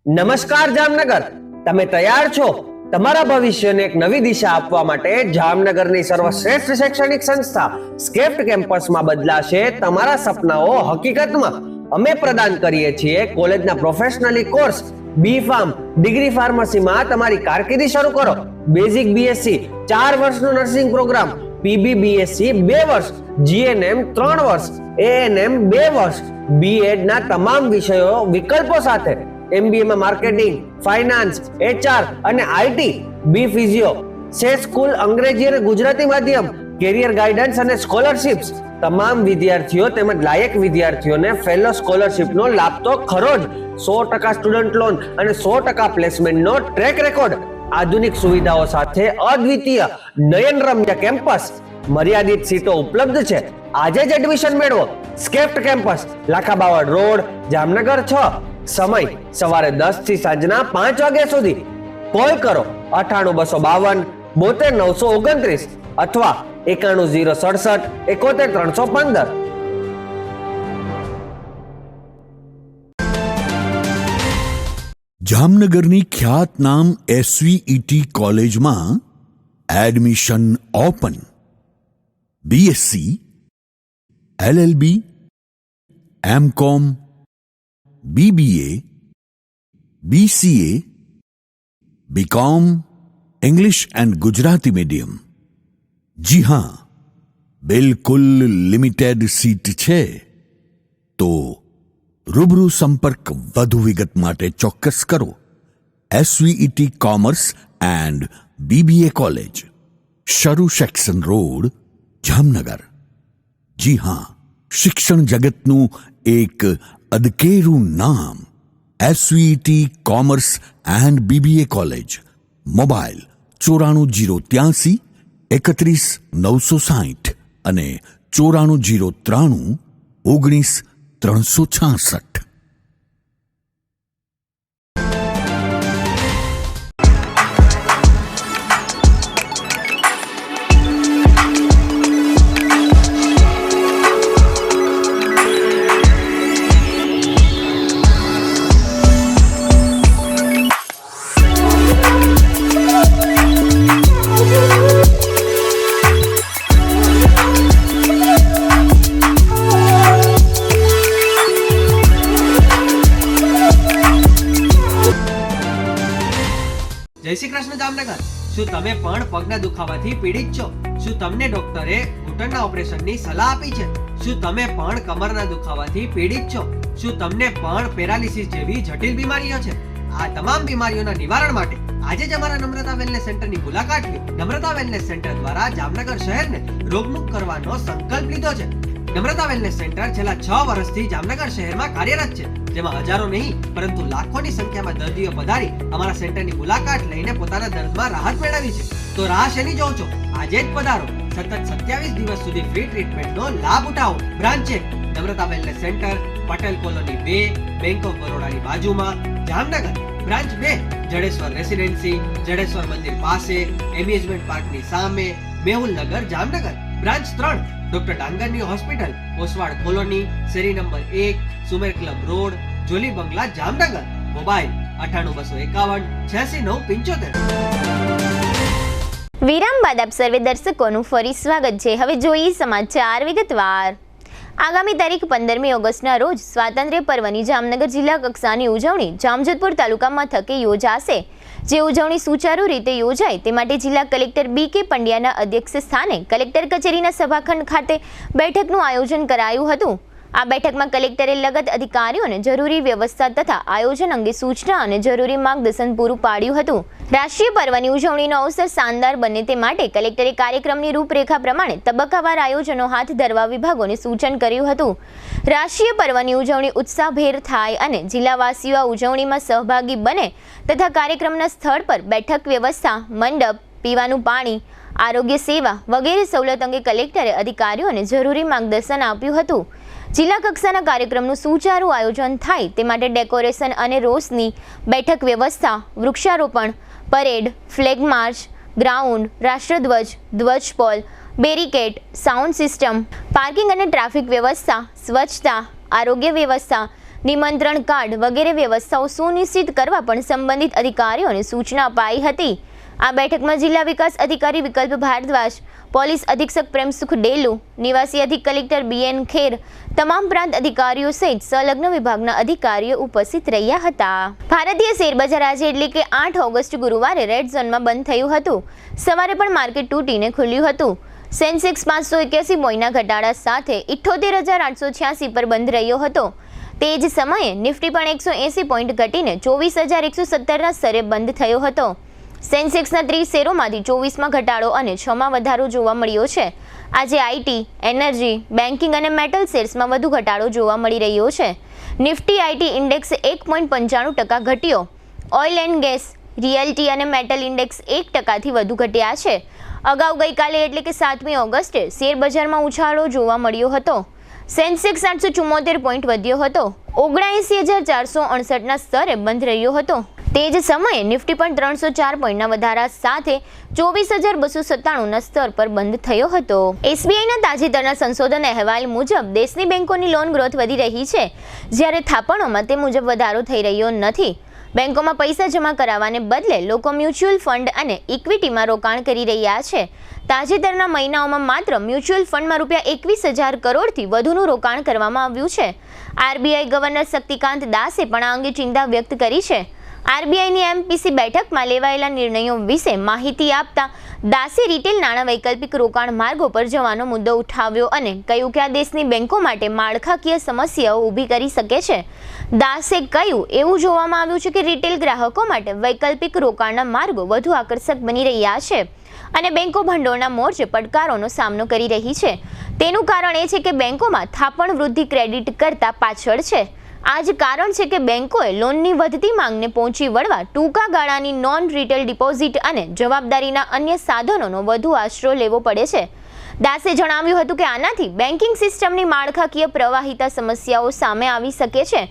B: નમસ્કાર જામનગર, તમે તૈયાર છો તમારા ભવિષ્યને એક નવી દિશા આપવા માટે? જામનગરની સર્વશ્રેષ્ઠ શૈક્ષણિક સંસ્થા સ્કેપ્ટ કેમ્પસમાં બદલાશે તમારા સપનાઓ હકીકતમાં. અમે પ્રદાન કરીએ છીએ કોલેજના પ્રોફેશનલી કોર્સ B.Pharm, ડિગ્રી ફાર્મસીમાં તમારી કારકિર્દી શરૂ કરો. બેઝિક BSc 4 વર્ષનો નર્સિંગ પ્રોગ્રામ, PBBSc 2 વર્ષ, GNM 3 વર્ષ, ANM 2 વર્ષ, B.Ed ના તમામ વિષયો વિકલ્પો સાથે, MBA માં માર્કેટિંગ, ફાઇનાન્સ, HR અને IT, બી ફિઝિયો, સે સ્કૂલ અંગ્રેજી અને ગુજરાતી માધ્યમ, કેરિયર ગાઈડન્સ અને સ્કોલરશિપ્સ. તમામ વિદ્યાર્થીઓ તેમજ લાયક વિદ્યાર્થીઓને ફેલો સ્કોલરશિપનો લાભ તો ખરો જ. 100% સ્ટુડન્ટ લોન અને 100% પ્લેસમેન્ટનો ટ્રેક રેકોર્ડ. આધુનિક સુવિધાઓ સાથે અદ્વિતીય નયનરમ્ય કેમ્પસ. મર્યાદિત સીટો ઉપલબ્ધ છે. આજે જ એડમિશન મેળવો. સ્કેપ્ટ કેમ્પસ, લાખાબાવળ રોડ, જામનગર 6. સમય સવારે 10 થી સાંજના 5 વાગ્યા સુધી. કોલ કરો 98 252 72 929 અથવા 91 067 71 315.
D: જામનગરની ખ્યાતનામ SVET કોલેજમાં admission open. BSc, LLB, MCom, BBA, BCA, BCom, English and Gujarati medium. जी हाँ, बिल्कुल लिमिटेड सीट छे. તો રૂબરૂ સંપર્ક વધુ વિગત માટે ચોક્કસ કરો. SVET commerce and BBA college, શરૂ સેક્શન રોડ, જામનગર. જી હા, શિક્ષણ જગતનું એક અદકેરું નામ SVET commerce and BBA college. Mobile 94 083 31 960 અને 94 093 19 366.
B: જય શ્રી કૃષ્ણ જામનગર. શું તમે પણ પગના દુખાવાથી પીડિત છો? શું તમને ડોક્ટરે ઘૂંટણના ઓપરેશનની સલાહ આપી છે? શું તમે પણ કમરના દુખાવાથી પીડિત છો? શું તમને પણ પેરાલિસિસ જેવી જટિલ બીમારીઓ છે? આ તમામ બીમારીઓના નિવારણ માટે આજે જ અમારા નમ્રતા વેલનેસ સેન્ટરની મુલાકાત લો. નમ્રતા વેલનેસ સેન્ટર દ્વારા જામનગર શહેરને રોગમુક્ત કરવાનો સંકલ્પ લીધો છે. નમ્રતા વેલનેસ સેન્ટર છેલ્લા 6 વર્ષથી જામનગર શહેરમાં કાર્યરત છે, જેમાં હજારો નહીં પરંતુ લાખોની સંખ્યામાં દર્દીઓ પધારી અમારા સેન્ટરની મુલાકાત લઈને પોતાના દર્દમાં રાહત મેળવી છે. તો રાહ શેની જોવો છો? આજે જ પધારો. સતત 27 દિવસ સુધી ફ્રી ટ્રીટમેન્ટનો લાભ ઉઠાવો. Branch 1 Namrata wellness centre, Patel colony 2, bank of બરોડાની બાજુમાં, જામનગર. બ્રાન્ચ 2 જડેશ્વર રેસિડેન્સી, જડેશ્વર મંદિર પાસે, એમ્યુઝમેન્ટ પાર્કની સામે, મેહુલનગર, જામનગર. બ્રાન્ચ 3 ડોક્ટર ડાંગરની હોસ્પિટલ, ઓસવાડ કોલોની, શેરી number 1, Sumer club road, Jolly બંગલા, જામનગર. મોબાઈલ 98 251 86 975.
A: વિરામ બાદ આપ સર્વે દર્શકોનું ફરી સ્વાગત છે. હવે જોઈએ સમાચાર વિગતવાર. આગામી તારીખ 15મી ઓગસ્ટના રોજ સ્વાતંત્ર્ય પર્વની જામનગર જિલ્લા કક્ષાની ઉજવણી જામજોધપુર તાલુકા મથકે યોજાશે. જે ઉજવણી સુચારુ રીતે યોજાય તે માટે જિલ્લા કલેક્ટર BK પંડ્યાના અધ્યક્ષ સ્થાને કલેક્ટર કચેરીના સભાખંડ ખાતે બેઠકનું આયોજન કરાયું હતું. આ બેઠકમાં કલેક્ટરે લગત અધિકારીઓને જરૂરી વ્યવસ્થા તથા આયોજન અંગે સૂચના અને જરૂરી માર્ગદર્શન પૂરું પાડ્યું હતું. રાષ્ટ્રીય પર્વની ઉજવણીનો અવસર શાનદાર બને તે માટે કલેક્ટરે કાર્યક્રમની રૂપરેખા પ્રમાણે તબક્કાવાર આયોજનો હાથ ધરવા વિભાગોને સૂચન કર્યું હતું. રાષ્ટ્રીય પર્વની ઉજવણી ઉત્સાહભેર થાય અને જિલ્લાવાસીઓ આ ઉજવણીમાં સહભાગી બને તથા કાર્યક્રમના સ્થળ પર બેઠક વ્યવસ્થા, મંડપ, પીવાનું પાણી, આરોગ્ય સેવા વગેરે સવલત અંગે કલેક્ટરે અધિકારીઓને જરૂરી માર્ગદર્શન આપ્યું હતું. જિલ્લા કક્ષાના કાર્યક્રમનું સુચારુ આયોજન થાય તે માટે ડેકોરેશન અને રોશની, બેઠક વ્યવસ્થા, વૃક્ષારોપણ, પરેડ, ફ્લેગ માર્ચ, ગ્રાઉન્ડ, રાષ્ટ્રધ્વજ, ધ્વજપોલ, બેરિકેડ, સાઉન્ડ સિસ્ટમ, પાર્કિંગ અને ટ્રાફિક વ્યવસ્થા, સ્વચ્છતા, આરોગ્ય વ્યવસ્થા, નિમંત્રણ કાર્ડ વગેરે વ્યવસ્થાઓ સુનિશ્ચિત કરવા પણ સંબંધિત અધિકારીઓને સૂચના અપાઈ હતી. આ બેઠકમાં જિલ્લા વિકાસ અધિકારી વિકલ્પ ભારદ્વાજ, પોલીસ અધિક્ષક પ્રેમસુખ ડેલુ, નિવાસી અધિક કલેક્ટર BN ખેર, તમામ પ્રાંત અધિકારીઓ સહિત સંલગ્ન વિભાગના અધિકારીઓ ઉપસ્થિત રહ્યા હતા. ભારતીય શેરબજાર આજે એટલે કે 8 ઓગસ્ટ ગુરુવારે રેડ ઝોનમાં બંધ થયું હતું. સવારે પણ માર્કેટ તૂટીને ખુલ્યું હતું. સેન્સેક્સ 581 પોઈન્ટના ઘટાડા સાથે 78,886 પર બંધ રહ્યો હતો. તે જ સમયે નિફ્ટી પણ 180 પોઈન્ટ ઘટીને 24,117ના સ્તરે બંધ થયો હતો. સેન્સેક્સના 30 શેરોમાંથી 24માં ઘટાડો અને 6માં વધારો જોવા મળ્યો છે. આજે IT, એનર્જી, બેન્કિંગ અને મેટલ શેર્સમાં વધુ ઘટાડો જોવા મળી રહ્યો છે. નિફ્ટી IT ઇન્ડેક્સ 1.95% ઘટ્યો. ઓઇલ એન્ડ ગેસ, રિયલ્ટી અને મેટલ ઇન્ડેક્સ 1% વધુ ઘટ્યા છે. અગાઉ ગઈકાલે એટલે કે 7મી ઓગસ્ટે શેર બજારમાં ઉછાળો જોવા મળ્યો હતો. સેન્સેક્સ 874 પોઈન્ટ વધ્યો હતો. 79,468ના સ્તરે બંધ રહ્યો હતો. તે જ સમયે નિફ્ટી પણ 304 પોઈન્ટના વધારા સાથે 24,297ના સ્તર પર બંધ થયો હતો. SBIના તાજેતરના સંશોધન અહેવાલ મુજબ દેશની બેંકોની લોન ગ્રોથ વધી રહી છે, જ્યારે થાપણોમાં તે મુજબ વધારો થઈ રહ્યો નથી. બેંકોમાં પૈસા જમા કરાવવાને બદલે લોકો મ્યુચ્યુઅલ ફંડ અને ઇક્વિટીમાં રોકાણ કરી રહ્યા છે. તાજેતરના મહિનાઓમાં માત્ર મ્યુચ્યુઅલ ફંડમાં ₹21,000 કરોડથી વધુનું રોકાણ કરવામાં આવ્યું છે. RBI ગવર્નર શક્તિકાંત દાસે પણ આ અંગે ચિંતા વ્યક્ત કરી છે. આરબીઆઈની એમપીસી બેઠકમાં લેવાયેલા નિર્ણયો વિશે માહિતી આપતા દાસે રિટેલ નાણાં વૈકલ્પિક રોકાણ માર્ગો પર જવાનો મુદ્દો ઉઠાવ્યો અને કહ્યું કે આ દેશની બેંકો માટે માળખાકીય સમસ્યાઓ ઊભી કરી શકે છે. દાસે કહ્યું એવું જોવામાં આવ્યું છે કે રિટેલ ગ્રાહકો માટે વૈકલ્પિક રોકાણના માર્ગો વધુ આકર્ષક બની રહ્યા છે અને બેંકો ભંડોળના મોરચે પડકારોનો સામનો કરી રહી છે. તેનું કારણ એ છે કે બેંકોમાં થાપણ વૃદ્ધિ ક્રેડિટ કરતાં પાછળ છે. આ જ કારણ છે કે બેંકોએ લોનની વધતી માંગને પહોંચી વળવા ટૂંકા ગાળાની નોન રિટેલ ડિપોઝિટ અને જવાબદારીના અન્ય સાધનોનો વધુ આશરો લેવો પડે છે. દાસે જણાવ્યું હતું કે આનાથી બેન્કિંગ સિસ્ટમની માળખાકીય પ્રવાહિતા સમસ્યાઓ સામે આવી શકે છે.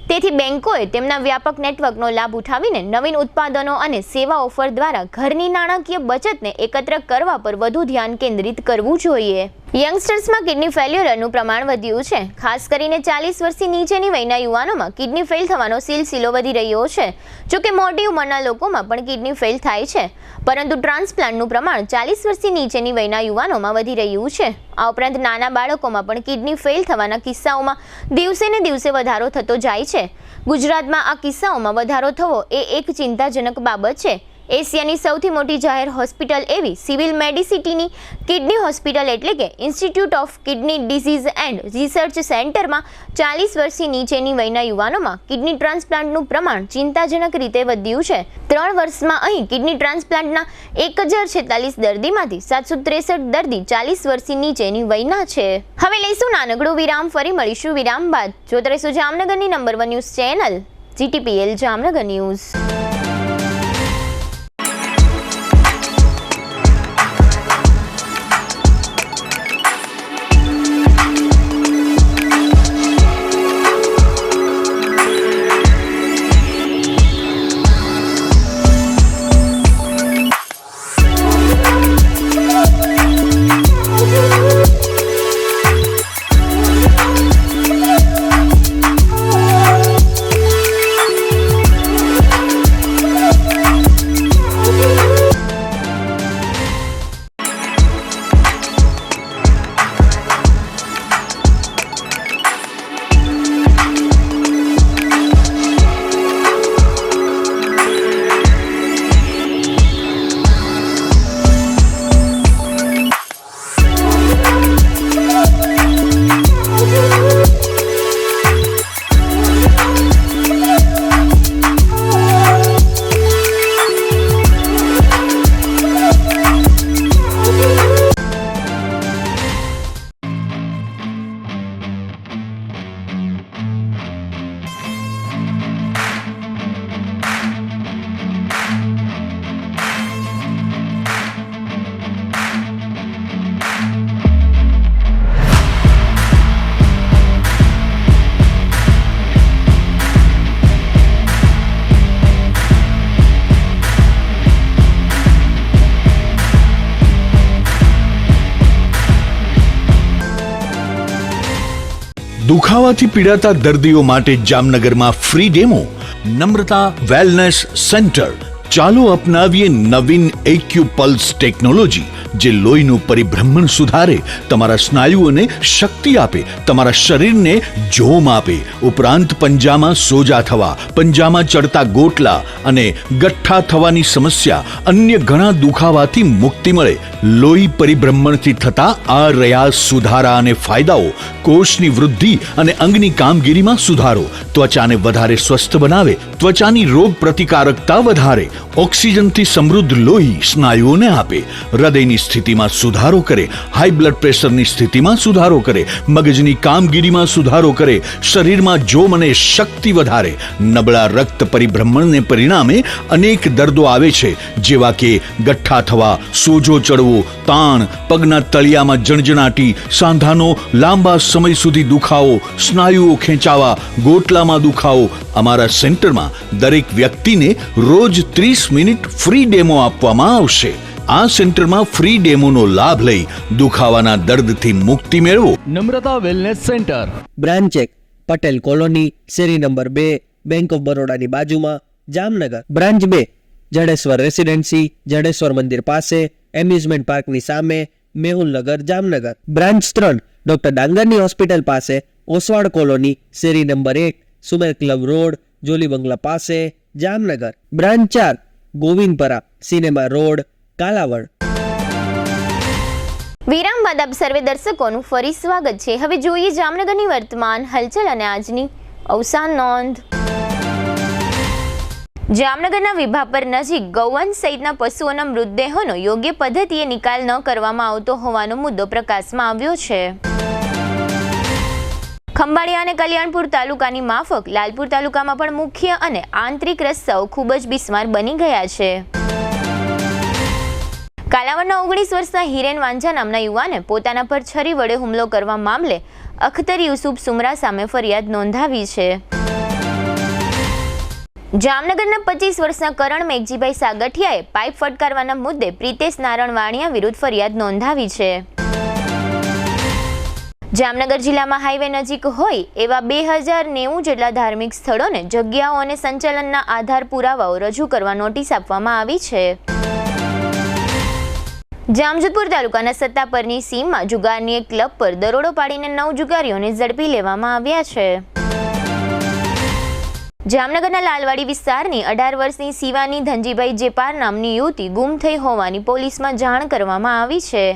A: તેથી બેંકોએ તેમના વ્યાપક નેટવર્કનો લાભ ઉઠાવીને નવીન ઉત્પાદનો અને સેવા ઓફર દ્વારા ઘરની નાણાકીય બચતને એકત્ર કરવા પર વધુ ધ્યાન કેન્દ્રિત કરવું જોઈએ. યંગસ્ટર્સમાં કિડની ફેલ્યુરનું પ્રમાણ વધ્યું છે. ખાસ કરીને 40 વર્ષથી નીચેની વયના યુવાનોમાં કિડની ફેલ થવાનો સિલસિલો વધી રહ્યો છે. જોકે મોટી ઉંમરના લોકોમાં પણ કિડની ફેલ થાય છે, પરંતુ ટ્રાન્સપ્લાન્ટનું પ્રમાણ 40 વર્ષથી નીચેની વયના યુવાનોમાં વધી રહ્યું છે. આ ઉપરાંત નાના બાળકોમાં પણ કિડની ફેલ થવાના કિસ્સાઓમાં દિવસે ને દિવસે વધારો થતો જાય છે. ગુજરાતમાં આ કિસ્સાઓમાં વધારો થવો એ એક ચિંતાજનક બાબત છે. એશિયાની સૌથી મોટી જાહેર હોસ્પિટલ એવી સિવિલ મેડિસિટીની કિડની હોસ્પિટલ એટલે કે institute of kidney disease and research સેન્ટરમાં 40 વર્ષથી નીચેની વયના યુવાનોમાં કિડની ટ્રાન્સપ્લાન્ટનું પ્રમાણ ચિંતાજનક રીતે વધ્યું છે. 3 વર્ષમાં અહીં કિડની ટ્રાન્સપ્લાન્ટના 1046 દર્દીમાંથી 763 દર્દી 40 વર્ષથી નીચેની વયના છે. હવે લઈશું નાનકડું વિરામ, ફરી મળીશું વિરામ બાદ. જોતા રહીશું જામનગરની number 1 news channel GTPL Jamnagar news.
D: દુખાવાથી પીડાતા દર્દીઓ માટે જામનગરમાં free demo. Namrata wellness centre. ચાલો અપનાવીએ નવીન એક્યુપલ્સ ટેકનોલોજી, જે લોહીનું પરિભ્રમણ સુધારે, તમારા સ્નાયુઓને શક્તિ આપે, તમારા શરીરને જોમ આપે. ઉપરાંત પંજામાં સોજા થવા, પંજામાં ચડતા ગોટલા અને ગઠ્ઠા થવાની સમસ્યા, અન્ય ઘણા દુખાવાથી મુક્તિ મળે. લોહી પરિભ્રમણથી થતા આ રહ્યા સુધારા અને ફાયદાઓ. કોષની વૃદ્ધિ અને અંગની કામગીરીમાં સુધારો, ત્વચાને વધારે સ્વસ્થ બનાવે, ત્વચાની રોગ પ્રતિકારકતા વધારે, ઓક્સિજનથી સમૃદ્ધ લોહી સ્નાયુઓને આપે, હૃદયની સ્થિતિમાં સુધારો કરે, હાઈ બ્લડ પ્રેશરની સ્થિતિમાં સુધારો કરે, મગજની કામગીરીમાં સુધારો કરે, શરીરમાં જોમ અને શક્તિ વધારે. નબળા રક્ત પરિભ્રમણને પરિણામે અનેક દર્દો આવે છે, જેવા કે ગઠ્ઠા થવા, સોજો ચડવો, તાણ, પગના તળિયામાં જણજણાટી, સાંધાનો લાંબા સમય સુધી દુખાવો, સ્નાયુઓ ખેંચાવા, ગોટલામાં દુખાવો. અમારા સેન્ટરમાં દરેક વ્યક્તિને રોજ 30 મિનિટ ફ્રી ડેમો આપવામાં આવશે. આ સેન્ટરમાં ફ્રી ડેમોનો લાભ લઈ દુખાવાના દર્દથી મુક્તિ મેળવો.
H: Namrata wellness centre,
G: branch 1 Patel colony, શેરી નંબર 2, બેંક ઓફ બરોડાની બાજુમાં, જામનગર. બ્રાન્ચ 2 જડેશ્વર રેસિડેન્સી, જડેશ્વર મંદિર પાસે, એમ્યુઝમેન્ટ પાર્કની સામે, મેહુલનગર, જામનગર. બ્રાન્ચ 3 ડોક્ટર ડાંગરની હોસ્પિટલ પાસે, ઓસવાડ કોલોની, શેરી number 1, Sumer club road, Jolly બંગલા પાસે, Jamnagar, branch 4, Govindpara, cinema road, Kalavad.
A: વિરામ બાદ આપ સર્વે દર્શકોનું ફરી સ્વાગત છે. હવે જોઈએ જામનગરની વર્તમાન હલચલ અને આજની અવસાન નોંધ. જામનગરના વિભાપર નજીક ગૌવંશ સહિતના પશુઓના મૃતદેહોનો યોગ્ય પદ્ધતિએ નિકાલ ન કરવામાં આવતો હોવાનો મુદ્દો પ્રકાશમાં આવ્યો છે. ખંભાળિયા અને કલ્યાણપુર તાલુકાની માફક લાલપુર તાલુકામાં પણ મુખ્ય અને આંતરિક રસ્તાઓ ખૂબ જ બિસ્માર બની ગયા છે. કાલાવડના 19 વર્ષના હિરેન વાંઝા નામના યુવાને પોતાના પર છરી વડે હુમલો કરવા મામલે અખ્તર યુસુફ સુમરા સામે ફરિયાદ નોંધાવી છે. જામનગરના 25 વર્ષના કરણ મેઘજીભાઈ સાગઠિયાએ પાઇપ ફટકારવાના મુદ્દે પ્રિતેશ નારણ વાણિયા વિરુદ્ધ ફરિયાદ નોંધાવી છે. જામનગર જિલ્લામાં હાઈવે નજીક હોય એવા 2090 જેટલા ધાર્મિક સ્થળોને જગ્યાઓ અને સંચાલનના આધાર પુરાવાઓ રજૂ કરવા નોટિસ આપવામાં આવી છે. જામજોધપુર તાલુકાના સત્તાપરની સીમમાં જુગારની એક ક્લબ પર દરોડો પાડીને 9 જુગારીઓને ઝડપી લેવામાં આવ્યા છે. જામનગરના લાલવાડી વિસ્તારની 18 વર્ષની શિવાની ધનજીભાઈ જેપાર નામની યુવતી ગુમ થઈ હોવાની પોલીસમાં જાણ કરવામાં આવી છે.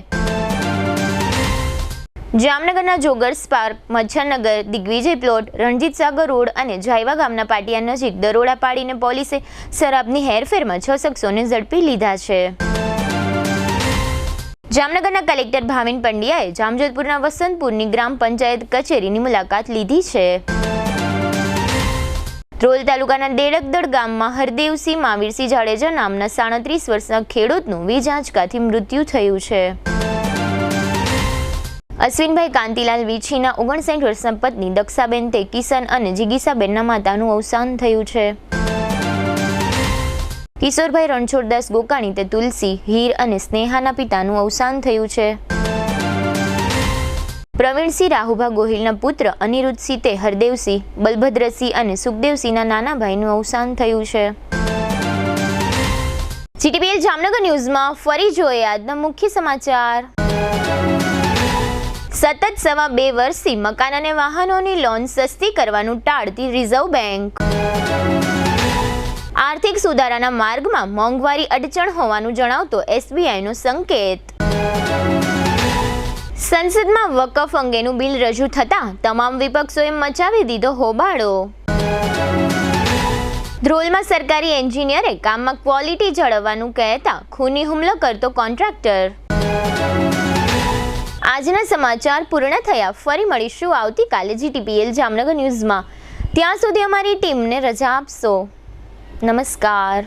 A: જામનગરના joggers park, Machharnagar, Digvijay plot, Ranjit Sagar road અને જાયવા ગામના પાટિયા નજીક દરોડા પાડીને પોલીસે શરાબની હેરફેરમાં 6 શખ્સોને ઝડપી લીધા છે. જામનગરના કલેક્ટર ભાવિન પંડ્યાએ જામજોધપુરના વસંતપુરની ગ્રામ પંચાયત કચેરીની મુલાકાત લીધી છે. ધ્રોલ તાલુકાના દેડકદળ ગામમાં હરદેવસિંહ માવીરસિંહ જાડેજા નામના 37 વર્ષના ખેડૂતનું વીજ આંચકાથી મૃત્યુ થયું છે. અશ્વિનભાઈ કાંતિલાલ વીછીના 59 વર્ષના પત્ની દક્ષાબેન તે કિશન અને જિગીસાબેનના માતાનું અવસાન થયું છે. કિશોરભાઈ રણછોડદાસ ગોકાણી તે તુલસી, હીર અને સ્નેહાના પિતાનું અવસાન થયું છે. પ્રવીણસિંહ રાહુભા ગોહિલના પુત્ર અનિરુદ્ધસિંહ તે હરદેવસિંહ, બલભદ્રસિંહ અને સુખદેવસિંહના નાના ભાઈનું અવસાન થયું છે. જીટીપીએલ જામનગર ન્યૂઝમાં ફરી જોઈએ આજના મુખ્ય સમાચાર. સતત 2.25 વર્ષથી મકાન અને વાહનોની લોન સસ્તી કરવાનું ટાળતી રિઝર્વ બેંક. આર્થિક સુધારાના માર્ગમાં મોંઘવારી અડચણ હોવાનું જણાવતો એસબીઆઈનો સંકેત. સંસદમાં વકફ અંગેનું બિલ રજૂ થતાં તમામ વિપક્ષોએ મચાવી દીધો હોબાળો. ધ્રોલમાં સરકારી એન્જિનિયરે કામમાં ક્વોલિટી જાળવવાનું કહેતા ખૂની હુમલો કરતો કોન્ટ્રાક્ટર. આજના સમાચાર પૂર્ણ થયા. ફરી મળીશું આવતીકાલે જીટીપીએલ જામનગર ન્યૂઝમાં. ત્યાં સુધી અમારી ટીમને રજા આપશો. નમસ્કાર.